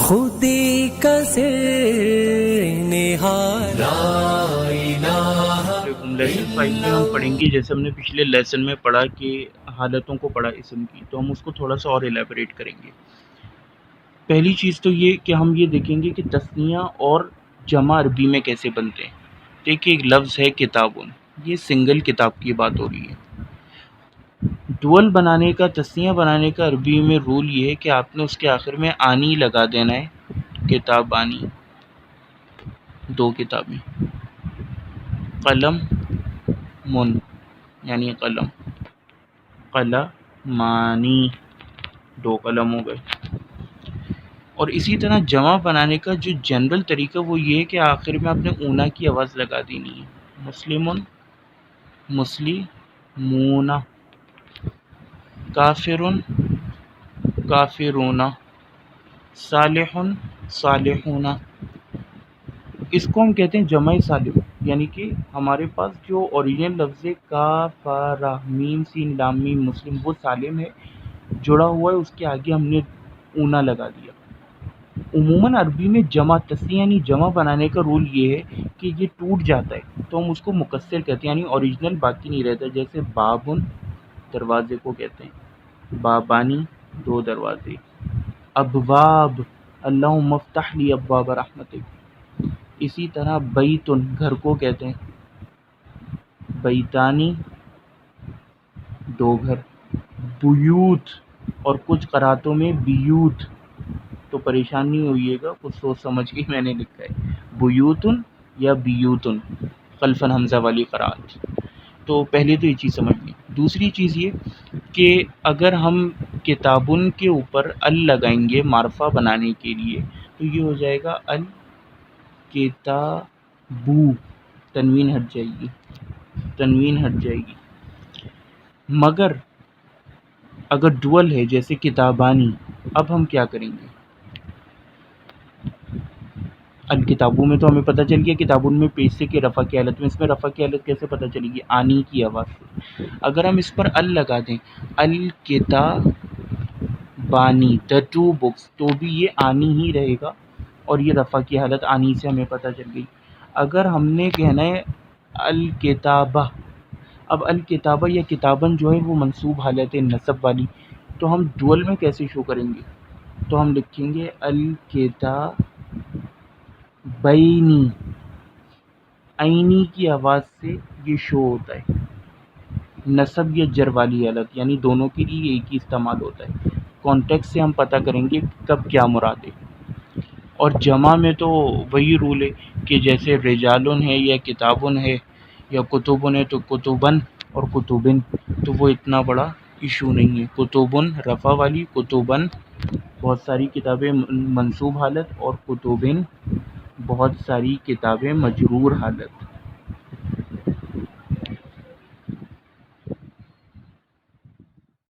خودی کا نہار لا الہ لیسن 5 میں ہم پڑھیں گے، جیسے ہم نے پچھلے لیسن میں پڑھا کہ حالتوں کو پڑھا اسم کی، تو ہم اس کو تھوڑا سا اور ایلیبریٹ کریں گے۔ پہلی چیز تو یہ کہ ہم یہ دیکھیں گے کہ تثنیہ اور جمع عربی میں کیسے بنتے ہیں۔ دیکھیے ایک لفظ ہے کتابن، یہ سنگل کتاب کی بات ہو رہی ہے۔ ڈول بنانے کا، تثنیہ بنانے کا عربی میں رول یہ ہے کہ آپ نے اس کے آخر میں آنی لگا دینا ہے، کتاب آنی، 2 کتابیں، قلم من یعنی قلم، قلمانی، 2 قلم ہو گئے۔ اور اسی طرح جمع بنانے کا جو جنرل طریقہ وہ یہ ہے کہ آخر میں آپ نے اونا کی آواز لگا دینی ہے، مسلمن، مسلمون، کافرن، کافرون، صالح، صالحون۔ اس کو ہم کہتے ہیں جمع سالم، یعنی کہ ہمارے پاس جو اوریجنل لفظ کافرہ، میم سین لام میم مسلم، وہ سالم ہے، جڑا ہوا ہے، اس کے آگے ہم نے اونا لگا دیا۔ عموماً عربی میں جمع تثنیہ یعنی جمع بنانے کا رول یہ ہے کہ یہ ٹوٹ جاتا ہے تو ہم اس کو مکسر کہتے ہیں، یعنی اوریجنل باقی نہیں رہتا۔ جیسے بابن، دروازے کو کہتے ہیں، بابانی، 2 دروازے۔ ابواب، اللہم افتح لی ابواب رحمتک۔ اسی طرح بیتن، گھر کو کہتے ہیں، بیتانی، 2 گھر۔ بیوت، اور کچھ قراتوں میں بیوت، تو پریشان نہیں ہوئیے گا، کچھ سوچ سمجھ کے میں نے لکھا ہے، بیوتن یا بیوتن، خلفاً حمزہ والی قرات۔ تو پہلے تو یہ چیز سمجھ لیں۔ دوسری چیز یہ کہ اگر ہم کتابن کے اوپر ال لگائیں گے معرفہ بنانے کے لیے تو یہ ہو جائے گا الکتابو، تنوین ہٹ جائے گی، تنوین ہٹ جائے گی۔ مگر اگر ڈول ہے جیسے کتابانی، اب ہم کیا کریں گے؟ الکتابوں میں تو ہمیں پتہ چل گیا کتابن میں پیش سے کہ رفع کی حالت میں، اس میں رفع کی حالت کیسے پتہ چلے گی؟ آنی کی آواز سے۔ اگر ہم اس پر ال لگا دیں، الکتابانی، the 2 books، تو بھی یہ آنی ہی رہے گا اور یہ رفع کی حالت آنی سے ہمیں پتہ چل گئی۔ اگر ہم نے کہنا ہے الکتابہ، اب الکتابہ یا کتابن جو ہے وہ منصوب حالت نصب والی، تو ہم ڈول میں کیسے شو کریں گے؟ تو ہم لکھیں گے الکتاب بینی، عینی کی آواز سے یہ شو ہوتا ہے، نصب یا جر والی حالت، یعنی دونوں کے لیے ایک ہی استعمال ہوتا ہے۔ کانٹیکس سے ہم پتہ کریں گے کب کیا مراد ہے۔ اور جمع میں تو وہی رول ہے کہ جیسے رجالن ہے یا کتابن ہے یا کتبن ہے تو کتبن اور کتبن، تو وہ اتنا بڑا ایشو نہیں ہے۔ کتبن رفع والی، کتبن بہت ساری کتابیں منصوب حالت، اور کتبن بہت ساری کتابیں مجرور حالت۔